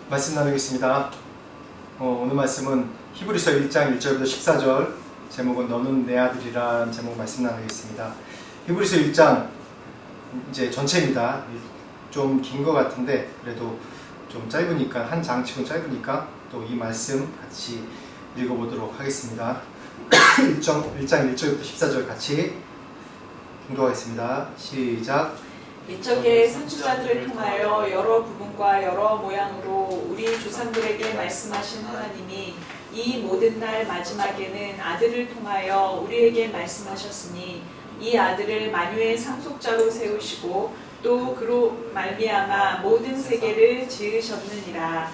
말씀 나누겠습니다. 오늘 말씀은 히브리서 1장 1절부터 14절, 제목은 너는 내 아들이라는 제목 말씀 나누겠습니다. 히브리서 1장 이제 전체입니다. 좀 긴 것 같은데 그래도 좀 짧으니까, 한 장치곤 짧으니까 또 이 말씀 같이 읽어보도록 하겠습니다. 1장 1절부터 14절 같이 공독하겠습니다. 시작. 이적의 선지자들을 통하여 여러 부분과 여러 모양으로 우리 조상들에게 말씀하신 하나님이 이 모든 날 마지막에는 아들을 통하여 우리에게 말씀하셨으니 이 아들을 만유의 상속자로 세우시고 또 그로 말미암아 모든 세계를 지으셨느니라.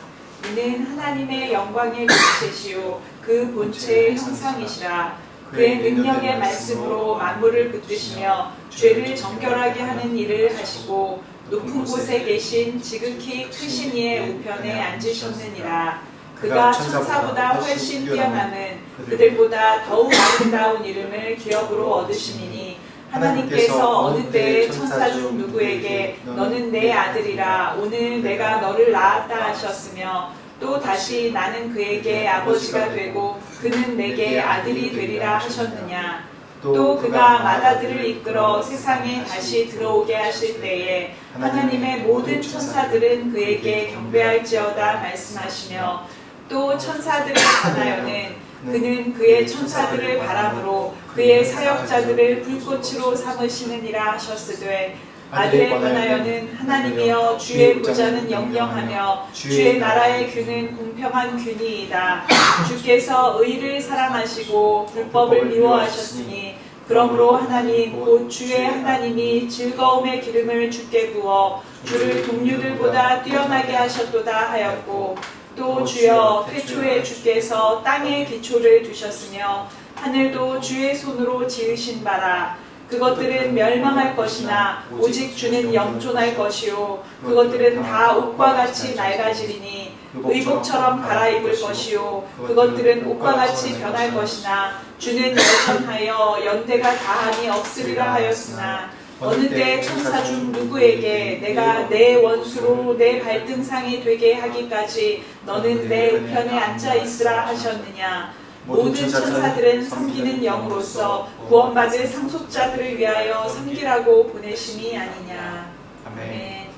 이는 하나님의 영광의 본체시요 그 본체의 형상이시라. 그의 능력의 말씀으로 만물을 붙드시며 죄를 정결하게 하는 일을 하시고 높은 곳에 계신 지극히 크신 이의 우편에 앉으셨느니라. 그가 천사보다 훨씬 뛰어남은 그들보다 더욱 아름다운 이름을 기업으로 얻으시니 하나님께서 어느 때에 천사 중 누구에게 너는 내 아들이라 오늘 내가 너를 낳았다 하셨으며 또 다시 나는 그에게 아버지가 되고 그는 내게 아들이 되리라 하셨느냐. 또 그가 맏아들을 이끌어 세상에 다시 들어오게 하실 때에 하나님의 모든 천사들은 그에게 경배할지어다 말씀하시며 또 천사들에 관하여는 그는 그의 천사들을 바람으로 그의 사역자들을 불꽃으로 삼으시느니라 하셨으되 아들에 관하여는 하나님이여 주의 보좌는 영영하며 주의 나라의 균은 공평한 균이이다. 주께서 의를 사랑하시고 불법을 미워하셨으니 그러므로 하나님 곧 주의 하나님이 즐거움의 기름을 주께 부어 주를 동류들보다 뛰어나게 하셨도다 하였고 또 주여 태초에 주께서 땅의 기초를 두셨으며 하늘도 주의 손으로 지으신 바라. 그것들은 멸망할 것이나 오직 주는 영존할 것이요 그것들은 다 옷과 같이 낡아지리니 의복처럼 갈아입을 것이요 그것들은 옷과 같이 변할 것이나 주는 여전하여 연대가 다하니 없으리라 하였으나 어느 때 천사 중 누구에게 내가 내 원수로 내 발등상이 되게 하기까지 너는 내 우편에 앉아 있으라 하셨느냐. 모든 천사들은 섬기는 영으로서 구원받을 상속자들을 위하여 섬기라고 보내심이 아니냐. 아멘.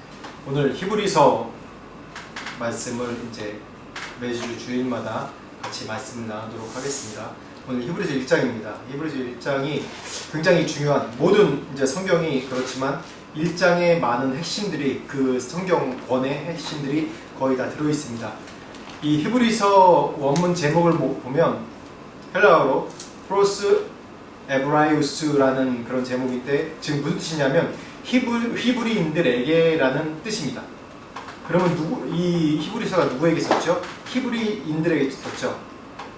오늘 히브리서 말씀을 이제 매주 주일마다 같이 말씀 나누도록 하겠습니다. 오늘 히브리서 1장입니다. 히브리서 1장이 굉장히 중요한, 모든 이제 성경이 그렇지만 1장에 많은 핵심들이, 그 성경권의 핵심들이 거의 다 들어 있습니다. 이 히브리서 원문 제목을 보면 헬라어로 프로스 에브라이우스라는 그런 제목인데 지금 무슨 뜻이냐면 히브리인들에게라는 뜻입니다. 그러면 이 히브리서가 누구에게 썼죠? 히브리인들에게 썼죠.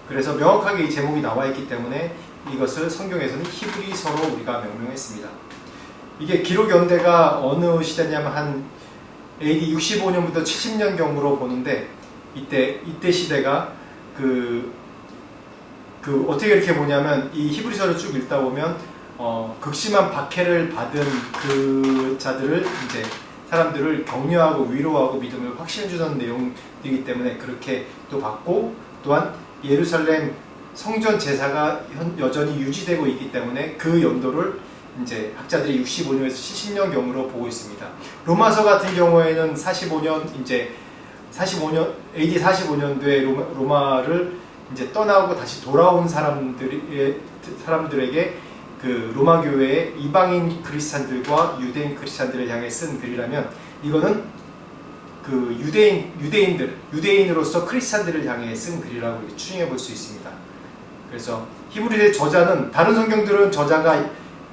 그래서 명확하게 이 제목이 나와 있기 때문에 이것을 성경에서는 히브리서로 우리가 명명했습니다. 이게 기록 연대가 어느 시대냐면 한 AD 65년부터 70년경으로 보는데 이때 시대가 어떻게 이렇게 보냐면 이 히브리서를 쭉 읽다 보면 극심한 박해를 받은 그 자들을 이제 사람들을 격려하고 위로하고 믿음을 확신해 주는 내용이기 때문에 그렇게 또 받고, 또한 예루살렘 성전 제사가 여전히 유지되고 있기 때문에 그 연도를 이제 학자들이 65년에서 70년경으로 보고 있습니다. 로마서 같은 경우에는 45년 AD 45년도에 로마를 이제 떠나고 다시 돌아온 사람들에게 그 로마 교회의 이방인 크리스찬들과 유대인 크리스찬들을 향해 쓴 글이라면, 이거는 그 유대인으로서 크리스찬들을 향해 쓴 글이라고 추정해 볼 수 있습니다. 그래서 히브리서의 저자는, 다른 성경들은 저자가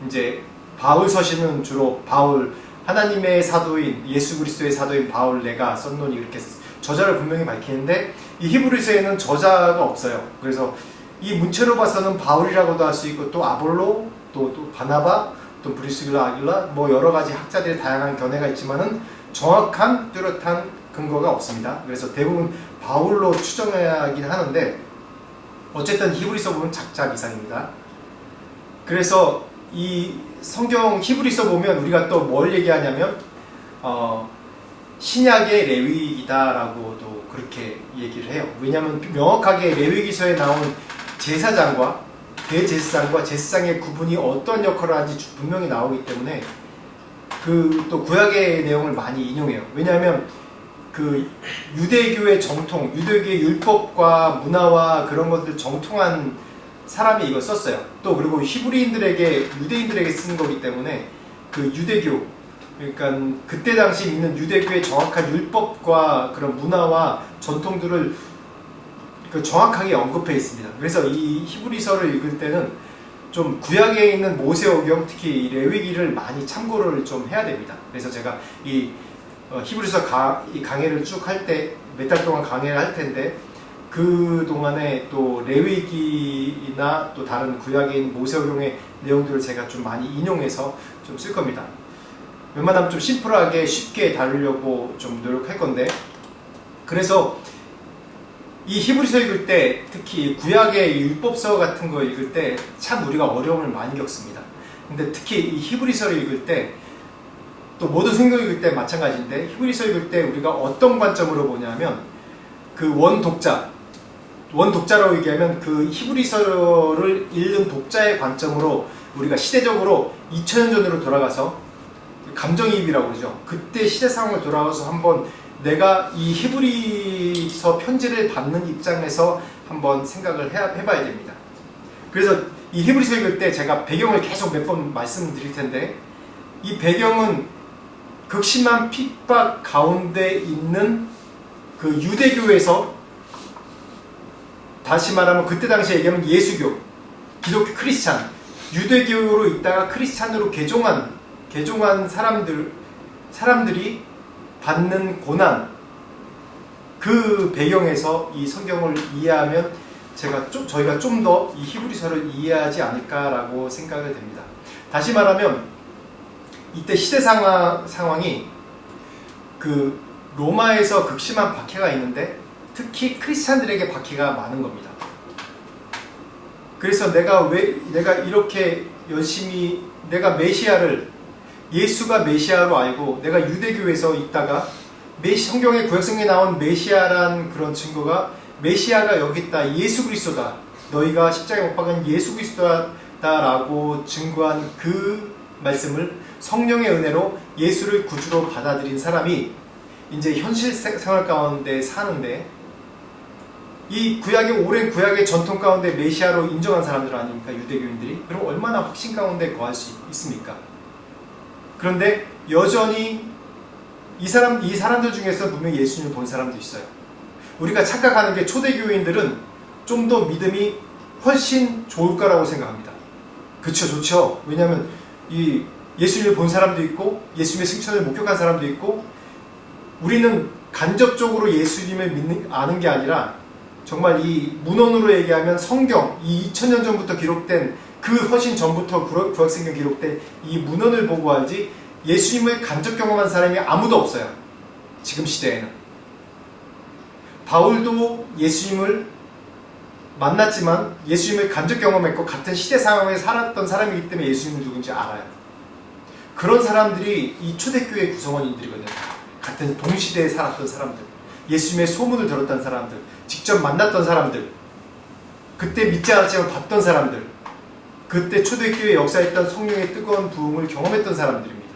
이제 바울 서신은 주로 바울, 하나님의 사도인 예수 그리스도의 사도인 바울 내가 썼노니 이렇게 저자를 분명히 밝히는데 이 히브리서에는 저자가 없어요. 그래서 이 문체로 봐서는 바울이라고도 할 수 있고 또 아볼로, 또 바나바, 또 브리스길라, 아길라, 뭐 여러 가지 학자들의 다양한 견해가 있지만은 정확한 뚜렷한 근거가 없습니다. 그래서 대부분 바울로 추정하긴 하는데 어쨌든 히브리서 보면 작자미상입니다. 그래서 이 성경 히브리서 보면 우리가 또 뭘 얘기하냐면 신약의 레위기다라고도 그렇게 얘기를 해요. 왜냐하면 명확하게 레위기서에 나온 제사장과 대제사장과 제사장의 구분이 어떤 역할을 하는지 분명히 나오기 때문에 그 또 구약의 내용을 많이 인용해요. 왜냐하면 그 유대교의 정통, 유대교의 율법과 문화와 그런 것들 정통한 사람이 이걸 썼어요. 또 그리고 히브리인들에게 유대인들에게 쓴 거기 때문에 그 유대교, 그러니까 그때 당시 있는 유대교의 정확한 율법과 그런 문화와 전통들을 그 정확하게 언급해 있습니다. 그래서 이 히브리서를 읽을 때는 좀 구약에 있는 모세오경, 특히 이 레위기를 많이 참고를 좀 해야 됩니다. 그래서 제가 이 히브리서 이 강해를 쭉 할 때 몇 달 동안 강해를 할 텐데 그 동안에 또 레위기나 또 다른 구약에 있는 모세오경의 내용들을 제가 좀 많이 인용해서 좀 쓸 겁니다. 웬만하면 좀 심플하게 쉽게 다루려고 좀 노력할 건데, 그래서 이 히브리서 읽을 때 특히 구약의 율법서 같은 거 읽을 때 참 우리가 어려움을 많이 겪습니다. 근데 특히 이 히브리서를 읽을 때 또 모든 성경 읽을 때 마찬가지인데 히브리서 읽을 때 우리가 어떤 관점으로 보냐면 그 원독자라고 얘기하면 그 히브리서를 읽는 독자의 관점으로 우리가 시대적으로 2000년 전으로 돌아가서 감정이입이라고 그러죠. 그때 시대 상황을 돌아가서 한번 내가 이 히브리서 편지를 받는 입장에서 한번 생각을 해봐야 됩니다. 그래서 이 히브리서 읽을 때 제가 배경을 계속 몇 번 말씀드릴 텐데 이 배경은 극심한 핍박 가운데 있는 그 유대교에서, 다시 말하면 그때 당시에 얘기하면 예수교, 기독교 크리스찬, 유대교로 있다가 크리스찬으로 개종한 사람들이 받는 고난, 그 배경에서 이 성경을 이해하면 저희가 좀 더 이 히브리서를 이해하지 않을까라고 생각을 됩니다. 다시 말하면 이때 시대 상황이 그 로마에서 극심한 박해가 있는데 특히 크리스찬들에게 박해가 많은 겁니다. 그래서 내가 이렇게 열심히 내가 예수가 메시아로 알고 내가 유대교에서 있다가 성경에 구약성경에 나온 메시아란 그런 증거가 메시아가 여기 있다, 예수 그리스도다, 너희가 십자가에 못 박은 예수 그리스도다라고 증거한 그 말씀을 성령의 은혜로 예수를 구주로 받아들인 사람이 이제 현실 생활 가운데 사는데 이 오랜 구약의 전통 가운데 메시아로 인정한 사람들 아닙니까? 유대교인들이. 그럼 얼마나 확신 가운데 거할 수 있습니까? 그런데 여전히 이 사람들 중에서 분명히 예수님을 본 사람도 있어요. 우리가 착각하는 게 초대교인들은 좀 더 믿음이 훨씬 좋을 거라고 생각합니다. 그쵸, 좋죠. 왜냐하면 이 예수님을 본 사람도 있고 예수님의 승천을 목격한 사람도 있고, 우리는 간접적으로 예수님을 아는 게 아니라 정말 이 문헌으로 얘기하면 성경, 이 2000년 전부터 기록된 그 훨씬 전부터 구약성경 기록된 이 문헌을 보고 알지 예수님을 간접 경험한 사람이 아무도 없어요. 지금 시대에는. 바울도 예수님을 만났지만 예수님을 간접 경험했고 같은 시대 상황에 살았던 사람이기 때문에 예수님을 누군지 알아요. 그런 사람들이 이 초대교회 구성원인들이거든요. 같은 동시대에 살았던 사람들, 예수님의 소문을 들었던 사람들, 직접 만났던 사람들, 그때 믿지 않았지만 봤던 사람들, 그때 초대교회 역사했던 성령의 뜨거운 부흥을 경험했던 사람들입니다.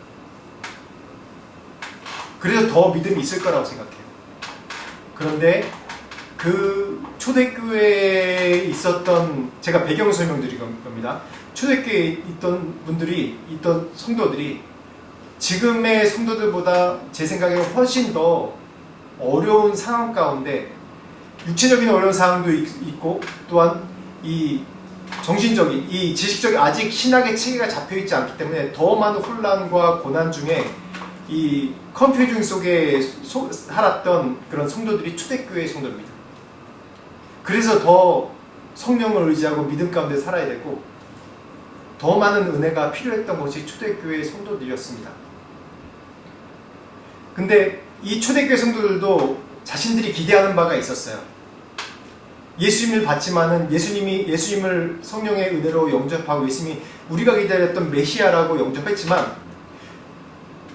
그래서 더 믿음이 있을 거라고 생각해요. 그런데 그 초대교회에 있었던, 제가 배경 설명드릴 겁니다. 초대교회에 있던 성도들이 지금의 성도들보다 제 생각에 훨씬 더 어려운 상황 가운데, 육체적인 어려운 상황도 있고 또한 이 정신적인, 이 지식적인, 아직 신학의 체계가 잡혀있지 않기 때문에 더 많은 혼란과 고난 중에 이 컨퓨징 속에 살았던 그런 성도들이 초대교회의 성도입니다. 그래서 더 성령을 의지하고 믿음 가운데 살아야 되고 더 많은 은혜가 필요했던 것이 초대교회의 성도들이었습니다. 근데 이 초대교회 성도들도 자신들이 기대하는 바가 있었어요. 예수님을 받지만은 예수님을 성령의 은혜로 영접하고 예수님이 우리가 기다렸던 메시아라고 영접했지만,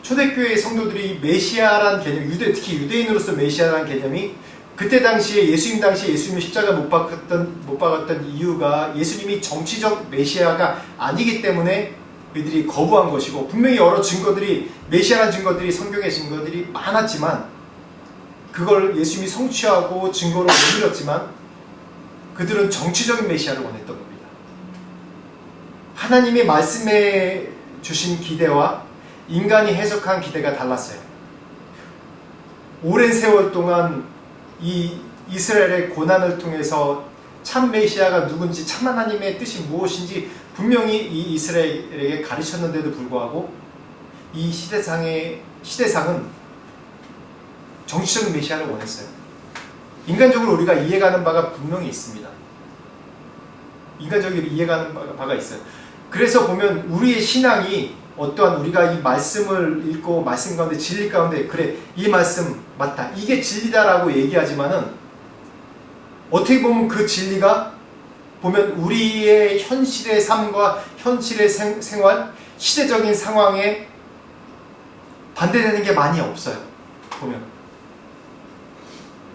초대교회의 성도들이 메시아란 개념, 특히 유대인으로서 메시아라는 개념이 그때 당시에 예수님이 십자가 못 박았던 이유가 예수님이 정치적 메시아가 아니기 때문에 그들이 거부한 것이고, 분명히 여러 증거들이, 메시아라는 증거들이, 성경의 증거들이 많았지만 그걸 예수님이 성취하고 증거로 내밀었지만 그들은 정치적인 메시아를 원했던 겁니다. 하나님이 말씀해 주신 기대와 인간이 해석한 기대가 달랐어요. 오랜 세월 동안 이 이스라엘의 고난을 통해서 참 메시아가 누군지, 참 하나님의 뜻이 무엇인지 분명히 이 이스라엘에게 가르쳤는데도 불구하고 이 시대상은 정치적인 메시아를 원했어요. 인간적으로 우리가 이해가는 바가 분명히 있습니다. 인간적으로 이해가는 바가 있어요. 그래서 보면 우리의 신앙이 어떠한, 우리가 이 말씀을 읽고 말씀 가운데, 진리 가운데, 그래 이 말씀 맞다, 이게 진리다라고 얘기하지만은 어떻게 보면 그 진리가 보면 우리의 현실의 삶과 현실의 생활, 시대적인 상황에 반대되는 게 많이 없어요. 보면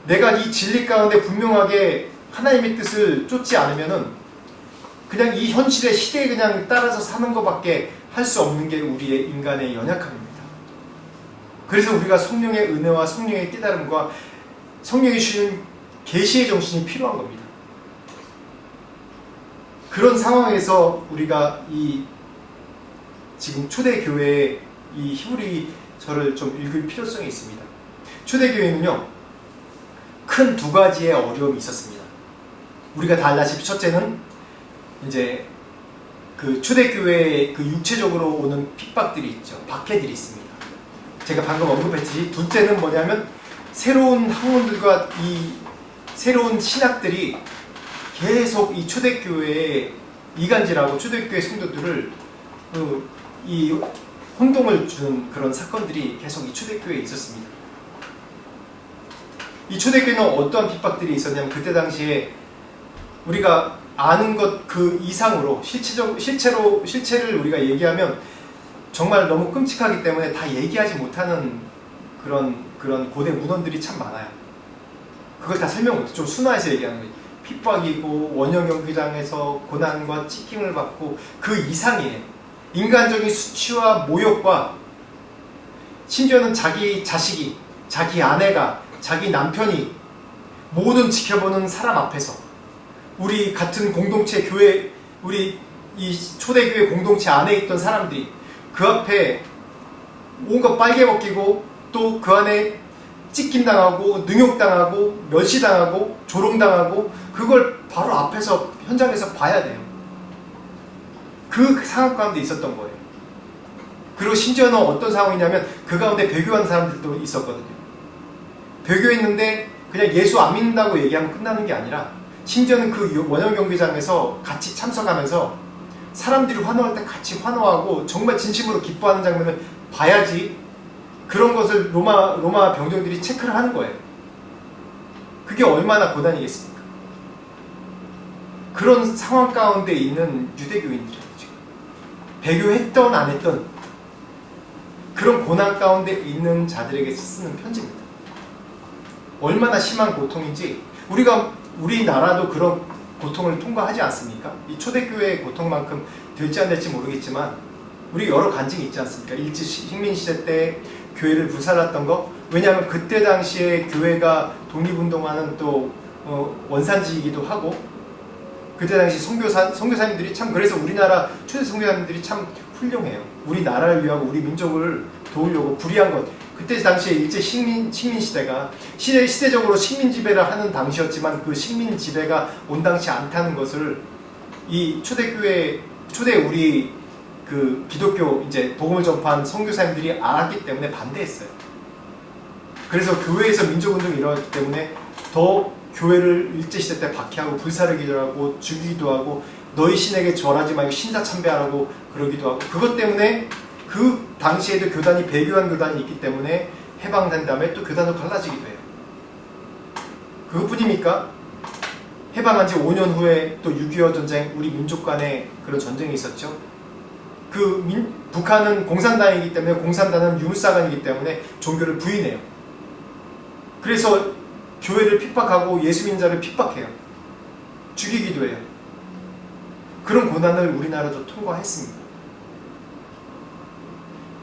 내가 이 진리 가운데 분명하게 하나님의 뜻을 쫓지 않으면은 그냥 이 현실의 시대에 그냥 따라서 사는 것밖에 할 수 없는 게 우리의 인간의 연약함입니다. 그래서 우리가 성령의 은혜와 성령의 깨달음과 성령이 주신 계시의 정신이 필요한 겁니다. 그런 상황에서 우리가 이 지금 초대교회의 이 히브리서를 좀 읽을 필요성이 있습니다. 초대교회는요, 큰 두 가지의 어려움이 있었습니다. 우리가 다 알다시피 첫째는 이제 그 초대교회에 그 육체적으로 오는 핍박들이 있죠. 박해들이 있습니다. 제가 방금 언급했듯이 둘째는 뭐냐면 새로운 학문들과 이 새로운 신학들이 계속 이 초대교회에 이간질하고 초대교회 성도들을 이 혼동을 주는 그런 사건들이 계속 이 초대교회에 있었습니다. 이 초대교회는 어떠한 핍박들이 있었냐면 그때 당시에 우리가 아는 것 그 이상으로 실체를 우리가 얘기하면 정말 너무 끔찍하기 때문에 다 얘기하지 못하는 그런 고대 문헌들이 참 많아요. 그걸 다 설명 못해. 좀 순화해서 얘기하는 거예요. 핍박이고 원형 경기장에서 고난과 찍힘을 받고 그 이상이에요. 인간적인 수치와 모욕과 심지어는 자기 자식이, 자기 아내가, 자기 남편이 모든 지켜보는 사람 앞에서 우리 같은 공동체 교회, 우리 이 초대교회 공동체 안에 있던 사람들이 그 앞에 온갖 빨개 벗기고 또 그 안에 찢김당하고 능욕당하고 멸시당하고 조롱당하고 그걸 바로 앞에서 현장에서 봐야 돼요. 그 상황 가운데 있었던 거예요. 그리고 심지어는 어떤 상황이냐면 그 가운데 배교하는 사람들도 있었거든요. 배교했는데 그냥 예수 안 믿는다고 얘기하면 끝나는 게 아니라 심지어는 그 원형 경기장에서 같이 참석하면서 사람들이 환호할 때 같이 환호하고 정말 진심으로 기뻐하는 장면을 봐야지 그런 것을 로마 병정들이 체크를 하는 거예요. 그게 얼마나 고난이겠습니까? 그런 상황 가운데 있는 유대교인들이에요. 지금 배교했던 안 했던 그런 고난 가운데 있는 자들에게 쓰는 편지입니다. 얼마나 심한 고통인지 우리나라도 그런 고통을 통과하지 않습니까? 이 초대교회의 고통만큼 될지 안 될지 모르겠지만 우리 여러 간증이 있지 않습니까? 일제 식민시대 때 교회를 불살랐던 거. 왜냐하면 그때 당시에 교회가 독립운동하는 또 원산지이기도 하고 그때 당시 선교사님들이 참, 그래서 우리나라 초대 선교사님들이 참 훌륭해요. 우리나라를 위하고 우리 민족을 도우려고 불의한 것. 그때 당시에 일제 식민시대가 시대적으로 식민지배를 하는 당시였지만 그 식민지배가 온당치 않다는 것을 이 초대 우리 그 기독교 이제 복음을 전파한 선교사님들이 알았기 때문에 반대했어요. 그래서 교회에서 민족운동이 일어났기 때문에 더 교회를 일제시대 때 박해하고 불사르기도 하고 죽이기도 하고 너희 신에게 절하지 말고 신사참배하라고 그러기도 하고 그것 때문에 그 당시에도 교단이 배교한 교단이 있기 때문에 해방된 다음에 또 교단으로 갈라지기도 해요. 그것뿐입니까? 해방한 지 5년 후에 또 6.25 전쟁, 우리 민족 간의 그런 전쟁이 있었죠. 북한은 공산당이기 때문에 공산당은 유물사관이기 때문에 종교를 부인해요. 그래서 교회를 핍박하고 예수 믿는 자를 핍박해요. 죽이기도 해요. 그런 고난을 우리나라도 통과했습니다.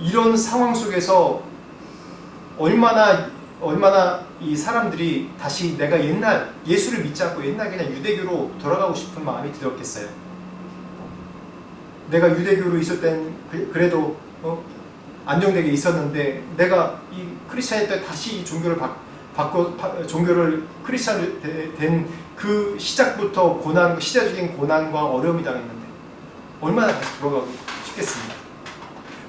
이런 상황 속에서 얼마나 이 사람들이 다시 내가 옛날 예수를 믿지 않고 옛날 그냥 유대교로 돌아가고 싶은 마음이 들었겠어요. 내가 유대교로 있을 땐 그래도 안정되게 있었는데 내가 이 크리스찬일 때 다시 이 종교를 종교를 크리스찬이 된 그 시작부터 시대적인 고난과 어려움이 당했는데 얼마나 다시 돌아가고 싶겠습니까?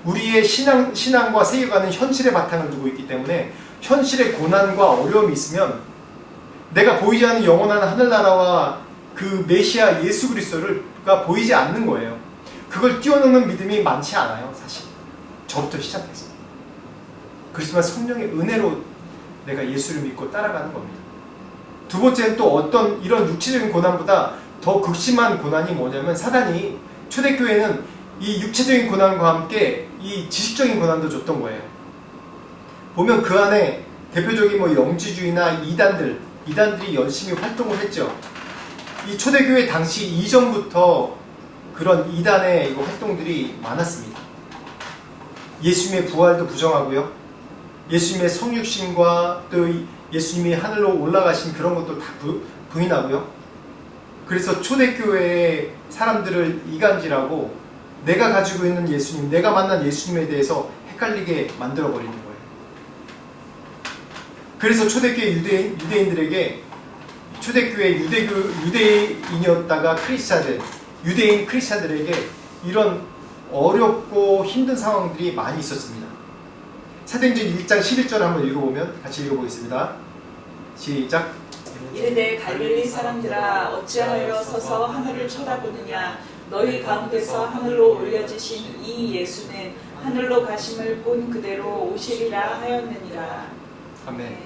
우리의 신앙과 세계관은 현실의 바탕을 두고 있기 때문에 현실의 고난과 어려움이 있으면 내가 보이지 않는 영원한 하늘나라와 그 메시아 예수 그리스도가 보이지 않는 거예요. 그걸 뛰어넘는 믿음이 많지 않아요, 사실. 저부터 시작해서. 그렇지만 성령의 은혜로 내가 예수를 믿고 따라가는 겁니다. 두 번째는 또 어떤 이런 육체적인 고난보다 더 극심한 고난이 뭐냐면 사단이 초대교회는 이 육체적인 고난과 함께 이 지식적인 고난도 줬던 거예요. 보면 그 안에 대표적인 영지주의나 이단들이 열심히 활동을 했죠. 이 초대교회 당시 이전부터 그런 이단의 활동들이 많았습니다. 예수님의 부활도 부정하고요. 예수님의 성육신과 또 예수님이 하늘로 올라가신 그런 것도 다 부인하고요. 그래서 초대교회의 사람들을 이간질하고 내가 가지고 있는 예수님, 내가 만난 예수님에 대해서 헷갈리게 만들어버리는 거예요. 그래서 초대교회 유대인들에게 초대교회 유대인이었다가 크리스찬들, 유대인 크리스찬들에게 이런 어렵고 힘든 상황들이 많이 있었습니다. 사도행전 1장 11절 한번 읽어보면 같이 읽어보겠습니다. 시작. 이르되 갈릴리 사람들아 어찌하여 서서 하늘을 쳐다보느냐 너희 가운데서 하늘로 올려지신 이 예수는 하늘로 가심을 본 그대로 오시리라 하였느니라. 아멘.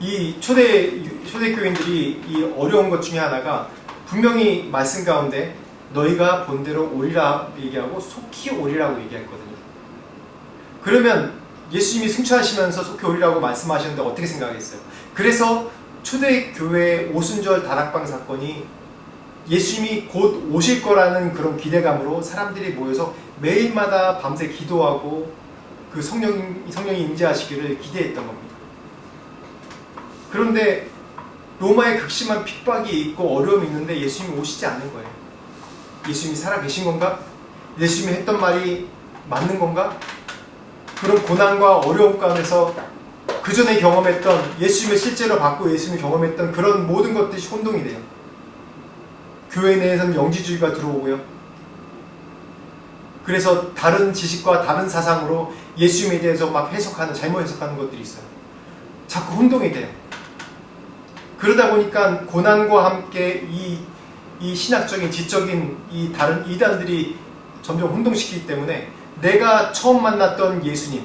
이 초대교인들이 이 어려운 것 중에 하나가 분명히 말씀 가운데 너희가 본대로 오리라 얘기하고 속히 오리라고 얘기했거든요. 그러면 예수님이 승천하시면서 속히 오리라고 말씀하셨는데 어떻게 생각했어요? 그래서 초대교회 오순절 다락방 사건이 예수님이 곧 오실 거라는 그런 기대감으로 사람들이 모여서 매일마다 밤새 기도하고 그 성령이 임재하시기를 기대했던 겁니다. 그런데 로마의 극심한 핍박이 있고 어려움이 있는데 예수님이 오시지 않는 거예요. 예수님이 살아계신 건가? 예수님이 했던 말이 맞는 건가? 그런 고난과 어려움 가운데서 그 전에 경험했던 예수님을 실제로 받고 예수님을 경험했던 그런 모든 것들이 혼동이 돼요. 교회 내에서는 영지주의가 들어오고요. 그래서 다른 지식과 다른 사상으로 예수님에 대해서 막 잘못 해석하는 것들이 있어요. 자꾸 혼동이 돼요. 그러다 보니까 고난과 함께 이 신학적인 지적인 이 다른 이단들이 점점 혼동시키기 때문에 내가 처음 만났던 예수님,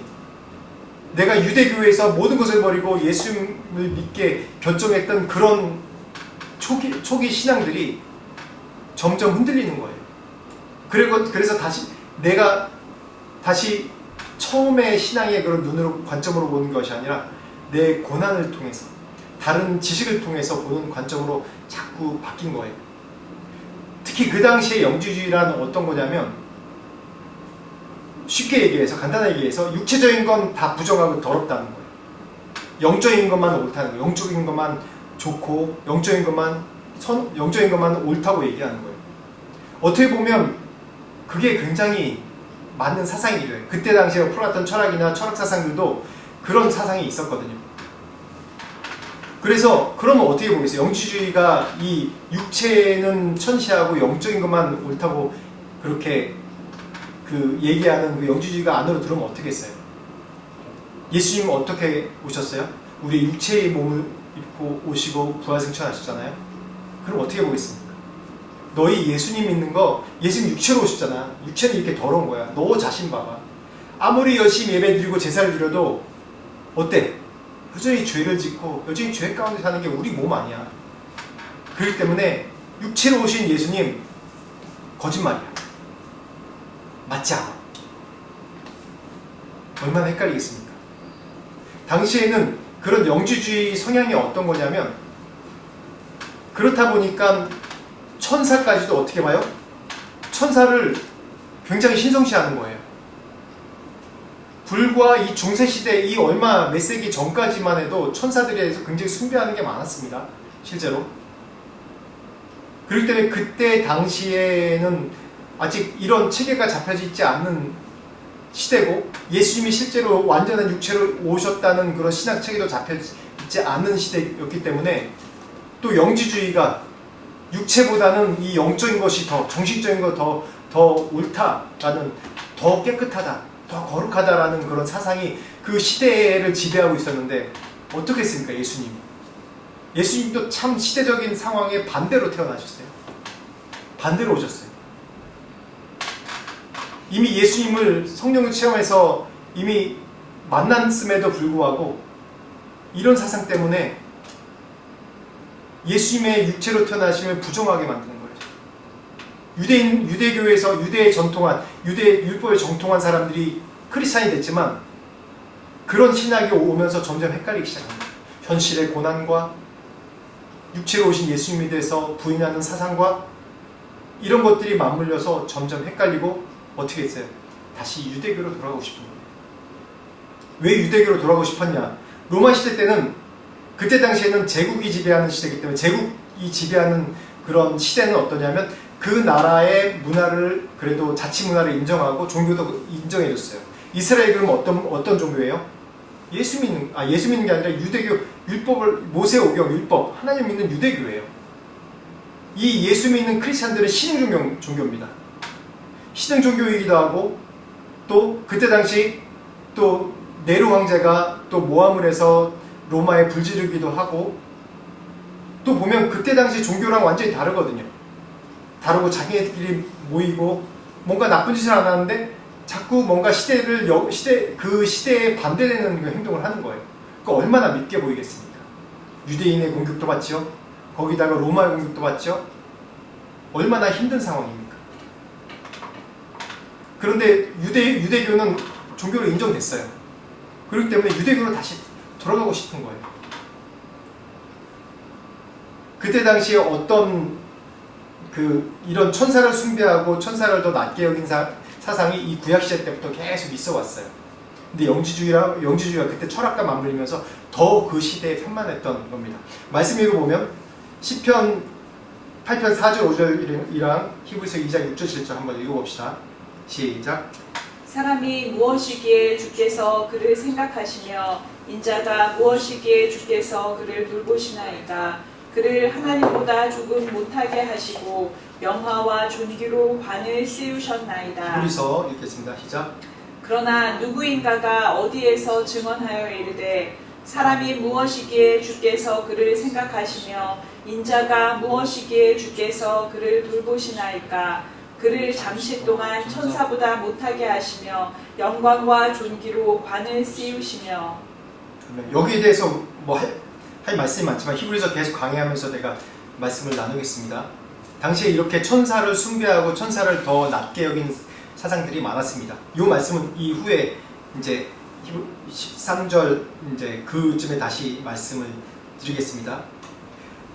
내가 유대교회에서 모든 것을 버리고 예수님을 믿게 결정했던 그런 초기 신앙들이 점점 흔들리는 거예요. 그래서 내가 다시 처음에 신앙의 그런 관점으로 보는 것이 아니라 내 고난을 통해서 다른 지식을 통해서 보는 관점으로 자꾸 바뀐 거예요. 특히 그 당시에 영지주의란 어떤 거냐면 쉽게 얘기해서 간단하게 얘기해서 육체적인 건 다 부정하고 더럽다는 거예요. 영적인 것만 옳다는 거예요. 영적인 것만 좋고 영적인 것만 옳다고 얘기하는 거예요. 어떻게 보면 그게 굉장히 맞는 사상이죠. 그때 당시에 플라톤 철학이나 철학 사상들도 그런 사상이 있었거든요. 그래서 그러면 어떻게 보겠어요? 영지주의가 이 육체는 천시하고 영적인 것만 옳다고 그렇게 얘기하는 그 영지주의가 안으로 들어오면 어떻게 했어요? 예수님은 어떻게 오셨어요? 우리 육체의 몸을 입고 오시고 부활승천하셨잖아요. 그럼 어떻게 보겠습니까? 너희 예수님 믿는 거 예수님 육체로 오셨잖아. 육체는 이렇게 더러운 거야. 너 자신 봐봐. 아무리 열심히 예배 드리고 제사를 드려도 어때? 여전히 죄를 짓고 여전히 죄 가운데 사는 게 우리 몸 아니야. 그렇기 때문에 육체로 오신 예수님 거짓말이야. 맞지 않아. 얼마나 헷갈리겠습니까? 당시에는 그런 영지주의 성향이 어떤 거냐면, 그렇다 보니까 천사까지도 어떻게 봐요? 천사를 굉장히 신성시하는 거예요. 불과 이 중세시대 이 얼마 몇 세기 전까지만 해도 천사들에 대해서 굉장히 숭배하는 게 많았습니다. 실제로. 그렇기 때문에 그때 당시에는 아직 이런 체계가 잡혀져 있지 않는 시대고, 예수님이 실제로 완전한 육체로 오셨다는 그런 신학 체계도 잡혀져 있지 않는 시대였기 때문에, 또 영지주의가 육체보다는 이 영적인 것이 더, 정신적인 것 더 옳다라는, 더 깨끗하다, 더 거룩하다라는 그런 사상이 그 시대를 지배하고 있었는데, 어떻게 했습니까? 예수님도 참 시대적인 상황에 반대로 태어나셨어요. 반대로 오셨어요. 이미 예수님을 성령을 체험해서 이미 만났음에도 불구하고 이런 사상 때문에 예수님의 육체로 태어나심을 부정하게 만드는 거예요. 유대교에서 유대의 전통한, 유대 율법에 정통한 사람들이 크리스찬이 됐지만, 그런 신학이 오면서 점점 헷갈리기 시작합니다. 현실의 고난과 육체로 오신 예수님에 대해서 부인하는 사상과 이런 것들이 맞물려서 점점 헷갈리고, 어떻게 했어요? 다시 유대교로 돌아가고 싶은 거예요. 왜 유대교로 돌아가고 싶었냐? 로마 시대 때는, 그때 당시에는 제국이 지배하는 시대이기 때문에, 제국이 지배하는 그런 시대는 어떠냐면, 그 나라의 문화를, 그래도 자치 문화를 인정하고 종교도 인정해줬어요. 이스라엘 그럼 어떤 종교예요? 예수 믿는 게 아니라 유대교, 율법을, 모세오경 율법, 하나님 믿는 유대교예요. 이 예수 믿는 크리스찬들은 신흥 종교입니다. 신흥 종교이기도 하고, 또 그때 당시 또 네로 황제가 또 모함을 해서 로마에 불지르기도 하고, 또 보면 그때 당시 종교랑 완전히 다르거든요. 다르고 자기네들끼리 모이고 뭔가 나쁜 짓을 안 하는데 자꾸 뭔가 그 시대에 반대되는 그 행동을 하는 거예요. 그 얼마나 밉게 보이겠습니까? 유대인의 공격도 받죠. 거기다가 로마의 공격도 받죠. 얼마나 힘든 상황입니까? 그런데 유대교는 종교로 인정됐어요. 그렇기 때문에 유대교로 다시 돌아가고 싶은 거예요. 그때 당시에 어떤 이런 천사를 숭배하고 천사를 더 낮게 여긴 사상이 이 구약시대 때부터 계속 있어 왔어요. 근데 영지주의가 그때 철학과 맞물리면서 더 그 시대에 편만했던 겁니다. 말씀 읽어보면 시편 8편 4절 5절이랑 히브리서 2장 6절 7절 한번 읽어봅시다. 시작. 사람이 무엇이기에 주께서 그를 생각하시며 인자가 무엇이기에 주께서 그를 돌보시나이까. 그를 하나님보다 조금 못하게 하시고 명화와 존귀로 관을 씌우셨나이다. 히브리서 읽겠습니다. 시작. 그러나 누구인가가 어디에서 증언하여 이르되 사람이 무엇이기에 주께서 그를 생각하시며 인자가 무엇이기에 주께서 그를 돌보시나이까. 그를 잠시 동안 천사보다 못하게 하시며 영광과 존귀로 관을 씌우시며. 여기에 대해서 할 말씀이 많지만 히브리서 계속 강의하면서 내가 말씀을 나누겠습니다. 당시에 이렇게 천사를 숭배하고 천사를 더 낮게 여긴 사상들이 많았습니다. 이 말씀은 이후에 이제 13절 이제 그쯤에 다시 말씀을 드리겠습니다.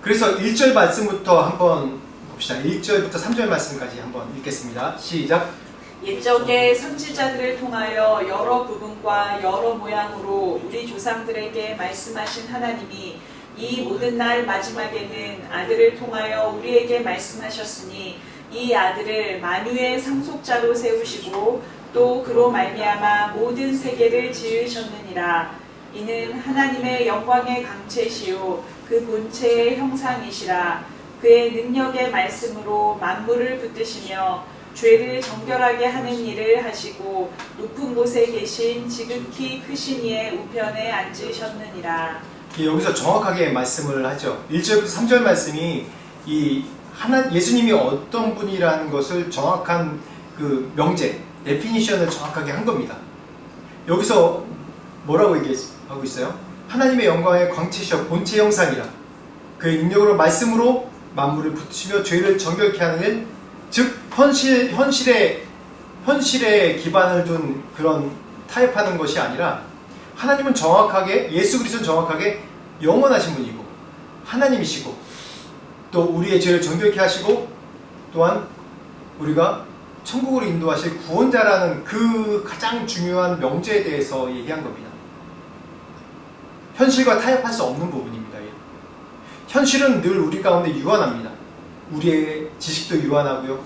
그래서 1절 말씀부터 한번 봅시다. 1절부터 3절 말씀까지 한번 읽겠습니다. 시작. 옛적의 선지자들을 통하여 여러 부분과 여러 모양으로 우리 조상들에게 말씀하신 하나님이 이 모든 날 마지막에는 아들을 통하여 우리에게 말씀하셨으니 이 아들을 만유의 상속자로 세우시고 또 그로 말미암아 모든 세계를 지으셨느니라. 이는 하나님의 영광의 강체시요 그 본체의 형상이시라. 그의 능력의 말씀으로 만물을 붙드시며 죄를 정결하게 하는 일을 하시고 높은 곳에 계신 지극히 크신 이의 우편에 앉으셨느니라. 여기서 정확하게 말씀을 하죠. 1절부터 3절 말씀이 예수님이 어떤 분이라는 것을 정확한 그 명제, 데피니션을 정확하게 한 겁니다. 여기서 뭐라고 얘기하고 있어요? 하나님의 영광의 광채시여 본체 형상이라. 그의 능력으로 말씀으로 만물을 붙이며 죄를 정결케 하는 일, 즉 현실에 기반을 둔 그런 타협하는 것이 아니라 하나님은 정확하게, 예수 그리스도는 정확하게 영원하신 분이고 하나님이시고 또 우리의 죄를 정결케 하시고 또한 우리가 천국으로 인도하실 구원자라는 그 가장 중요한 명제에 대해서 얘기한 겁니다. 현실과 타협할 수 없는 부분입니다. 현실은 늘 우리 가운데 유한합니다. 우리의 지식도 유한하고요,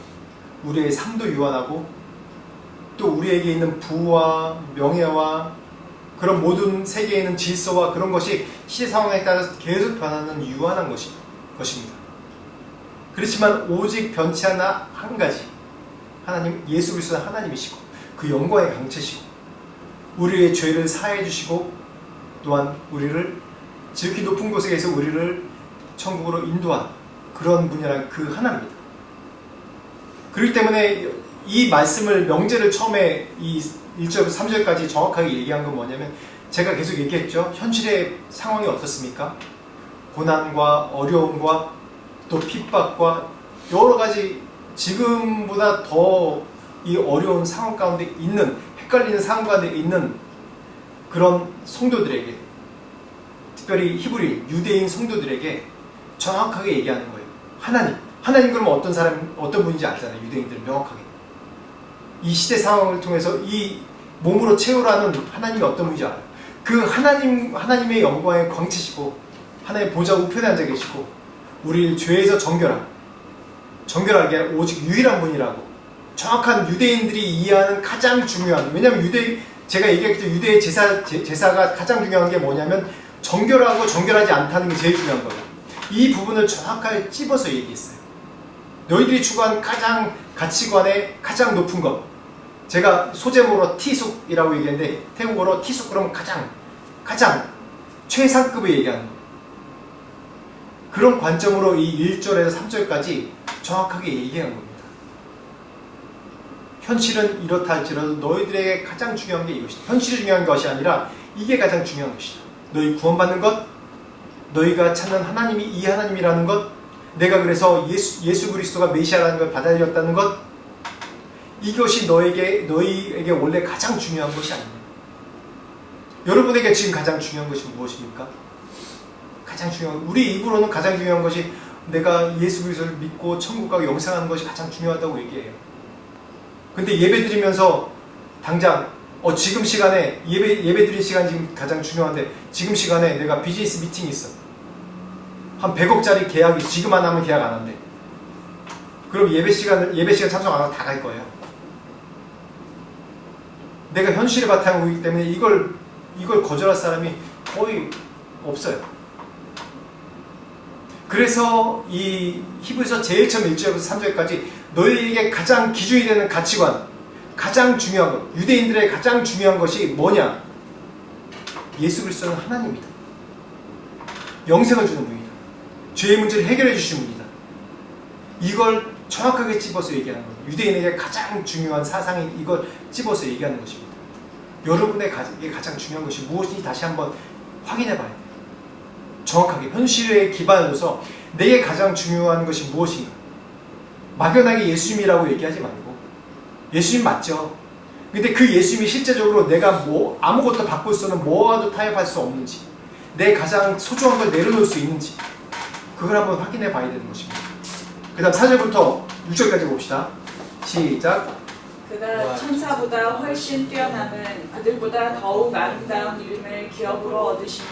우리의 삶도 유한하고 또 우리에게 있는 부와 명예와 그런 모든 세계에 있는 질서와 그런 것이 시대 상황에 따라서 계속 변하는 유한한 것입니다. 그렇지만 오직 변치 않아 한 가지, 하나님, 예수 그리스도는 하나님이시고 그 영광의 강체시고 우리의 죄를 사해 주시고 또한 우리를 지극히 높은 곳에서 우리를 천국으로 인도한 그런 분이란 그 하나입니다. 그렇기 때문에 이 말씀을, 명제를 처음에 이 1절부터 3절까지 정확하게 얘기한 건 뭐냐면, 제가 계속 얘기했죠. 현실의 상황이 어떻습니까? 고난과 어려움과 또 핍박과 여러 가지 지금보다 더 이 어려운 상황 가운데 있는, 헷갈리는 상황 가운데 있는 그런 성도들에게, 특별히 히브리 유대인 성도들에게 정확하게 얘기하는 거예요. 하나님 그러면 어떤 사람, 어떤 분인지 알잖아요. 유대인들은 명확하게 이 시대 상황을 통해서 이 몸으로 채우라는 하나님이 어떤 분인지 알아요. 그 하나님의 영광의 광채시고 하나님의 보좌 우편에 앉아 계시고 우리를 죄에서 정결하게 할 오직 유일한 분이라고 정확한 유대인들이 이해하는 가장 중요한, 왜냐하면 제가 얘기했죠. 유대의 제사가 가장 중요한 게 뭐냐면 정결하고 정결하지 않다는 게 제일 중요한 거예요. 이 부분을 정확하게 찝어서 얘기했어요. 너희들이 추구한 가장 가치관의 가장 높은 것, 제가 소제목으로 티숙이라고 얘기했는데 태국어로 티숙 그러면 가장 최상급을 얘기하는 거. 그런 관점으로 이 1절에서 3절까지 정확하게 얘기한 겁니다. 현실은 이렇다 할지라도 너희들에게 가장 중요한 게 이것이다. 현실이 중요한 것이 아니라 이게 가장 중요한 것이다. 너희 구원받는 것, 너희가 찾는 하나님이 이 하나님이라는 것, 내가 그래서 예수 그리스도가 메시아라는 걸 받아들였다는 것, 이것이 너희에게 원래 가장 중요한 것이 아니냐. 여러분에게 지금 가장 중요한 것이 무엇입니까? 가장 중요한, 우리 입으로는 가장 중요한 것이 내가 예수 그리스도를 믿고 천국 가고 영생하는 것이 가장 중요하다고 얘기해요. 근데 예배 드리면서 당장 지금 시간에 예배 드린 시간이 지금 가장 중요한데 지금 시간에 내가 비즈니스 미팅이 있어. 한 100억짜리 계약이 지금 안 하면 계약 안 한대. 그럼 예배 시간 참석 안 하고 다 갈 거예요. 내가 현실을 바탕으로 보기 때문에 이걸 거절할 사람이 거의 없어요. 그래서 이 히브리서 제일 처음 1절부터 3절까지 너희에게 가장 기준이 되는 가치관, 가장 중요한 것, 유대인들의 가장 중요한 것이 뭐냐? 예수 그리스도는 하나님입니다. 영생을 주는 분이다. 죄의 문제를 해결해 주신 분이다. 이걸 정확하게 찝어서 얘기하는 거예요. 유대인에게 가장 중요한 사상인 이걸 찝어서 얘기하는 것입니다. 여러분에게 가장 중요한 것이 무엇인지 다시 한번 확인해 봐야 돼요. 정확하게 현실에 기반으로서 내게 가장 중요한 것이 무엇인가. 막연하게 예수님이라고 얘기하지 말고, 예수님 맞죠? 근데 그 예수님이 실제적으로 내가 아무것도 바꿀 수는 뭐와도 타협할 수 없는지, 내 가장 소중한 걸 내려놓을 수 있는지, 그걸 한번 확인해 봐야 되는 것입니다. 그 다음 4절부터 6절까지 봅시다. 시작. 그가 천사보다 훨씬 뛰어남은 그들보다 더욱 아름다운 이름을 기업으로 얻으시니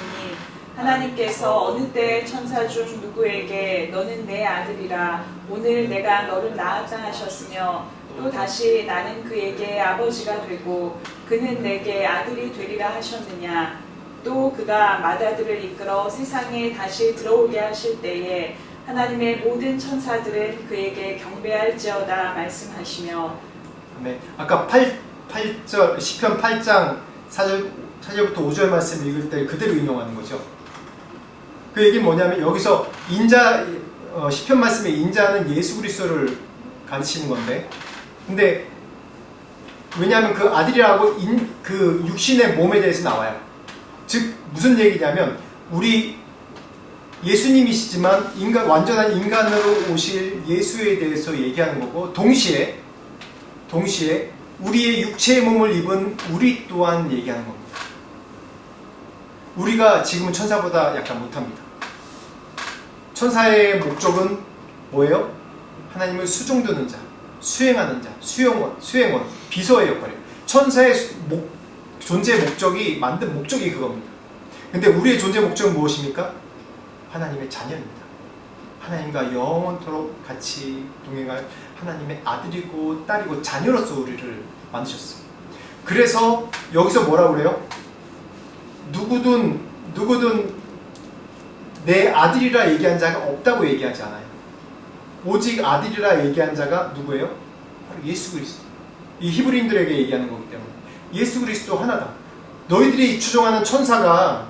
하나님께서 어느 때 천사 중 누구에게 너는 내 아들이라 오늘 내가 너를 낳았다 하셨으며 또 다시 나는 그에게 아버지가 되고 그는 내게 아들이 되리라 하셨느냐. 또 그가 맏아들을 이끌어 세상에 다시 들어오게 하실 때에 하나님의 모든 천사들은 그에게 경배할지어다 말씀하시며. 네, 아까 8절 시편 8장 4절부터 5절 말씀 읽을 때 그대로 인용하는 거죠. 그 얘기는 뭐냐면 여기서 시편 말씀의 인자는 예수 그리스도를 가르치는 건데, 근데 왜냐하면 그 아들이라고 그 육신의 몸에 대해서 나와요. 즉 무슨 얘기냐면 우리 예수님이시지만 완전한 인간으로 오실 예수에 대해서 얘기하는 거고, 동시에 우리의 육체의 몸을 입은 우리 또한 얘기하는 겁니다. 우리가 지금은 천사보다 약간 못합니다. 천사의 목적은 뭐예요? 하나님을 수종드는 자, 수행하는 자, 수행원, 비서의 역할이에요. 천사의 존재 목적이, 만든 목적이 그겁니다. 근데 우리의 존재 목적은 무엇입니까? 하나님의 자녀입니다. 하나님과 영원토록 같이 동행할 하나님의 아들이고 딸이고 자녀로서 우리를 만드셨어요. 그래서 여기서 뭐라고 그래요? 누구든 내 아들이라 얘기한 자가 없다고 얘기하지 않아요. 오직 아들이라 얘기한 자가 누구예요? 바로 예수 그리스도. 이 히브리인들에게 얘기하는 거기 때문에 예수 그리스도 하나다. 너희들이 추종하는 천사가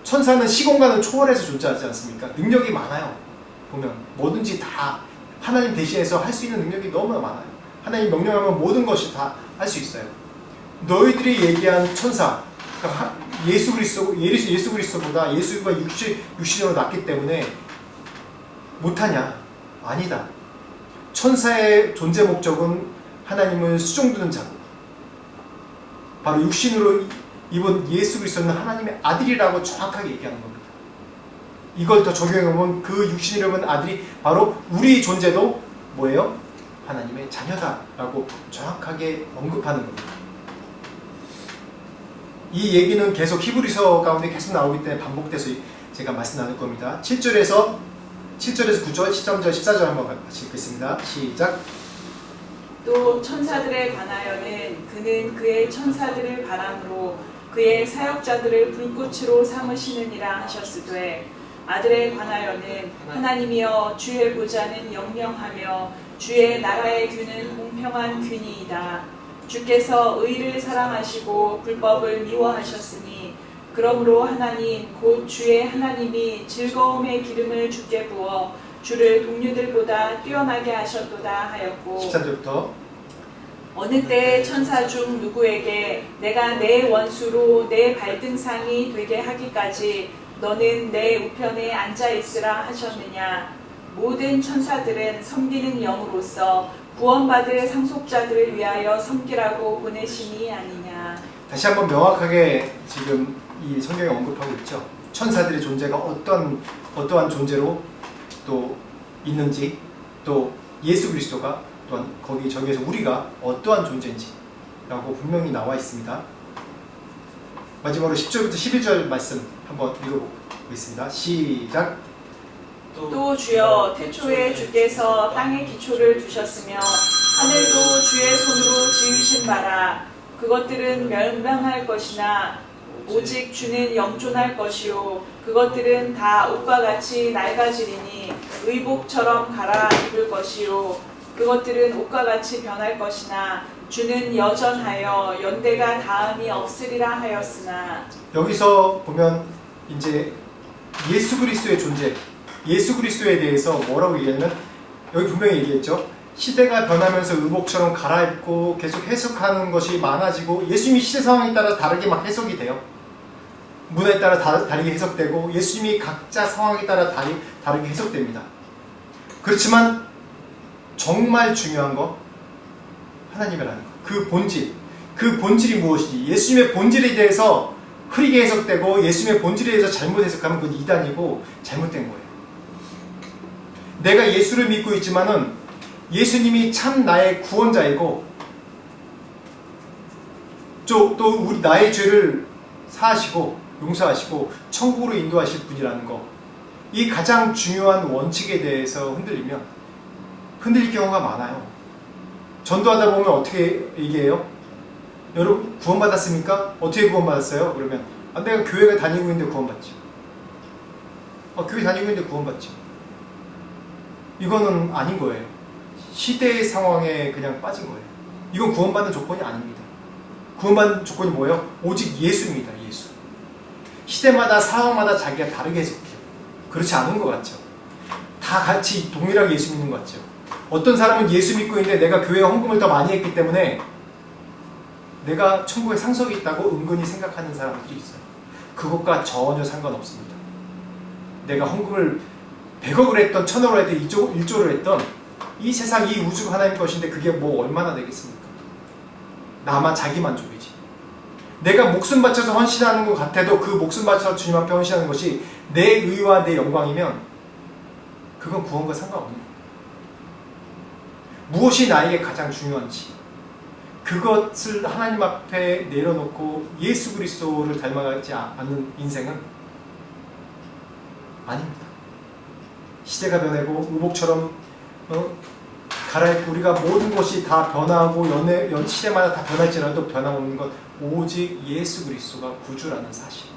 천사는 시공간을 초월해서 존재하지 않습니까? 능력이 많아요. 보면 뭐든지 다 하나님 대신해서 할 수 있는 능력이 너무나 많아요. 하나님 명령하면 모든 것이 다 할 수 있어요. 너희들이 얘기한 천사, 그러니까 예수 그리스도보다 예수가 육신으로 났기 때문에 못하냐? 아니다. 천사의 존재 목적은 하나님을 수종드는 자고, 바로 육신으로 입은 예수 그리스도는 하나님의 아들이라고 정확하게 얘기하는 겁니다. 이걸 더 적용해보면 그 육신으로 입은 아들이 바로 우리 존재도 뭐예요? 하나님의 자녀다라고 정확하게 언급하는 겁니다. 이 얘기는 계속 히브리서 가운데 계속 나오기 때문에 반복돼서 제가 말씀 나눌 겁니다. 7절에서 9절, 13절, 14절 한번 같이 읽겠습니다. 시작. 또 천사들에 관하여는 그는 그의 천사들을 바람으로 그의 사역자들을 불꽃으로 삼으시느니라 하셨으되, 아들에 관하여는 하나님이여 주의 보좌는 영영하며 주의 나라의 균은 공평한 균이이다. 주께서 의를 사랑하시고 불법을 미워하셨으니 그러므로 하나님 곧 주의 하나님이 즐거움의 기름을 주께 부어 주를 동료들보다 뛰어나게 하셨도다 하였고, 13절부터 어느 때 천사 중 누구에게 내가 내 원수로 내 발등상이 되게 하기까지 너는 내 우편에 앉아있으라 하셨느냐. 모든 천사들은 섬기는 영으로서 구원받을 상속자들을 위하여 섬기라고 보내심이 아니냐. 다시 한번 명확하게 지금 이 성경에 언급하고 있죠. 천사들의 존재가 어떠한 존재로 또 있는지, 또 예수 그리스도가 또한 저기에서 우리가 어떠한 존재인지라고 분명히 나와 있습니다. 마지막으로 10절부터 11절 말씀 한번 읽어보겠습니다. 시작. 또 주여 태초에 주께서 땅의 기초를 두셨으며 하늘도 주의 손으로 지으신 바라. 그것들은 멸망할 것이나 오직 주는 영존할 것이요 그것들은 다 옷과 같이 낡아지리니 의복처럼 갈아입을 것이요 그것들은 옷과 같이 변할 것이나 주는 여전하여 연대가 다음이 없으리라 하였으나. 여기서 보면 이제 예수 그리스도의 존재, 예수 그리스도에 대해서 뭐라고 얘기하냐면, 여기 분명히 얘기했죠. 시대가 변하면서 의복처럼 갈아입고 계속 해석하는 것이 많아지고, 예수님이 시대 상황에 따라 다르게 막 해석이 돼요. 문화에 따라 다르게 해석되고, 예수님이 각자 상황에 따라 다르게 해석됩니다. 그렇지만 정말 중요한 거, 하나님이라는 거, 그 본질이 무엇이지, 예수님의 본질에 대해서 흐리게 해석되고 예수님의 본질에 대해서 잘못 해석하면 그건 이단이고 잘못된 거예요. 내가 예수를 믿고 있지만은 예수님이 참 나의 구원자이고 또 우리 나의 죄를 사하시고 용서하시고 천국으로 인도하실 분이라는 거, 이 가장 중요한 원칙에 대해서 흔들릴 경우가 많아요. 전도하다 보면 어떻게 얘기해요? 여러분 구원받았습니까? 어떻게 구원받았어요? 그러면 내가 교회가 다니고 있는데 구원받지. 교회 다니고 있는데 구원받지. 이거는 아닌 거예요. 시대의 상황에 그냥 빠진 거예요. 이건 구원받는 조건이 아닙니다. 구원받는 조건이 뭐예요? 오직 예수입니다. 예수. 시대마다 상황마다 자기가 다르게 해석해요. 그렇지 않은 것 같죠? 다 같이 동일하게 예수 믿는 것 같죠? 어떤 사람은 예수 믿고 있는데 내가 교회에 헌금을 더 많이 했기 때문에 내가 천국에 상속이 있다고 은근히 생각하는 사람들이 있어요. 그것과 전혀 상관없습니다. 내가 헌금을 100억을 했던 1000억을 했던 1조를 했던 이 세상 이 우주가 하나님 것인데 그게 뭐 얼마나 되겠습니까? 나만 자기 만족이지. 내가 목숨 바쳐서 헌신하는 것 같아도 그 목숨 바쳐서 주님 앞에 헌신하는 것이 내 의와 내 영광이면 그건 구원과 상관없는 거예요. 무엇이 나에게 가장 중요한지 그것을 하나님 앞에 내려놓고 예수 그리스도를 닮아가지 않는 인생은 아닙니다. 시대가 변하고 의복처럼 갈아입고 우리가 모든 것이 다 변하고 시대마다 다 변할지라도 변함없는 것 오직 예수 그리스도가 구주라는 사실,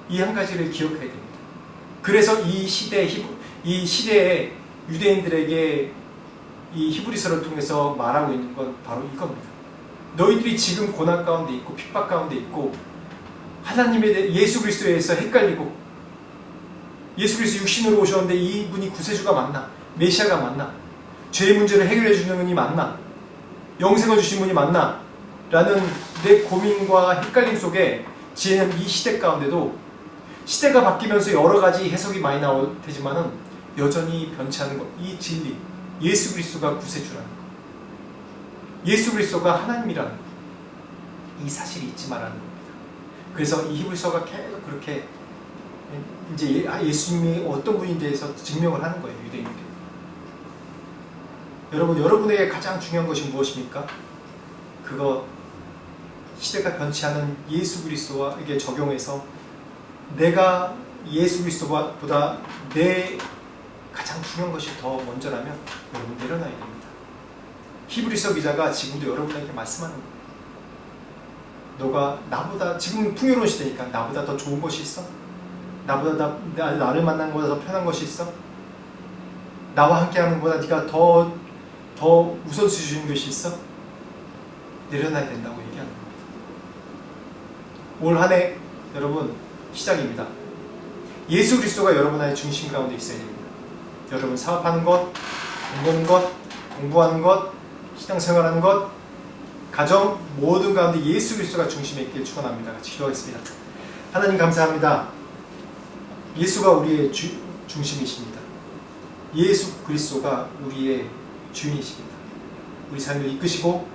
이 한 가지를 기억해야 됩니다. 그래서 이 시대에 유대인들에게 이 히브리서를 통해서 말하고 있는 건 바로 이겁니다. 너희들이 지금 고난 가운데 있고 핍박 가운데 있고 하나님에 대해 예수 그리스도에 대해서 헷갈리고 예수 그리스도 육신으로 오셨는데 이분이 구세주가 맞나? 메시아가 맞나? 죄의 문제를 해결해 주는 분이 맞나? 영생을 주신 분이 맞나? 라는 내 고민과 헷갈림 속에 지내는 이 시대 가운데도 시대가 바뀌면서 여러 가지 해석이 많이 나올 테지만은 여전히 변치 않은 것, 이 진리, 예수 그리스도가 구세주라는 것, 예수 그리스도가 하나님이라는 것, 이 사실이 잊지 말라는 겁니다. 그래서 이 히브리서가 계속 그렇게 이제 예수님이 어떤 분에 대해서 증명을 하는 거예요, 유대인들이. 여러분에게 가장 중요한 것이 무엇입니까? 그거 시대가 변치 않은 예수 그리스도에게 적용해서 내가 예수 그리스도보다 내 가장 중요한 것이 더 먼저라면 여러분 내려놔야 됩니다. 히브리서 기자가 지금도 여러분에게 말씀하는 거예요. 너가 나보다, 지금 풍요로운 시대니까 나보다 더 좋은 것이 있어? 나보다 나를 만난 것보다 더 편한 것이 있어? 나와 함께하는 것보다 네가 더 우선시 주는 것이 있어? 내려놔야 된다고 얘기하는 겁니다. 올 한 해 여러분 시작입니다. 예수 그리스도가 여러분 안에 중심 가운데 있어야 됩니다. 여러분 사업하는 것, 공부하는 것, 공부하는 것, 신앙생활하는 것, 가정 모든 가운데 예수 그리스도가 중심에 있길 축원합니다. 같이 기도하겠습니다. 하나님 감사합니다. 예수가 우리의 중심이십니다. 예수 그리스도가 우리의 주인이십니다. 우리 삶을 이끄시고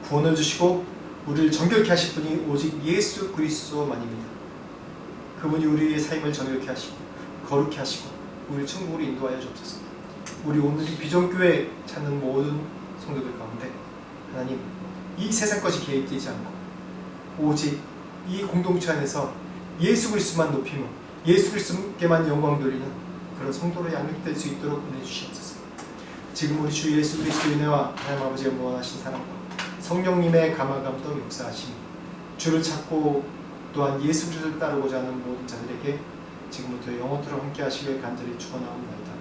구원을 주시고 우리를 정결케 하실 분이 오직 예수 그리스도만입니다. 그분이 우리의 삶을 정결케 하시고 거룩케 하시고 우리를 천국으로 인도하여 주옵소서. 우리 오늘 이 비전교회 찾는 모든 성도들 가운데 하나님 이 세상 것이 개입되지 않고 오직 이 공동체 안에서 예수 그리스도만 높이며 예수 그리스도께만 영광 돌리는 그런 성도로 양육될 수 있도록 은혜 주시옵소서. 지금 우리 주 예수 그리스도의 은혜와 하나님 아버지의 무한하신 사랑과 성령님의 감화감동 역사하심, 주를 찾고 또한 예수 그리스도를 따르고자 하는 모든 자들에게 지금부터 영원토록 함께 하시길 간절히 축원하옵나이다.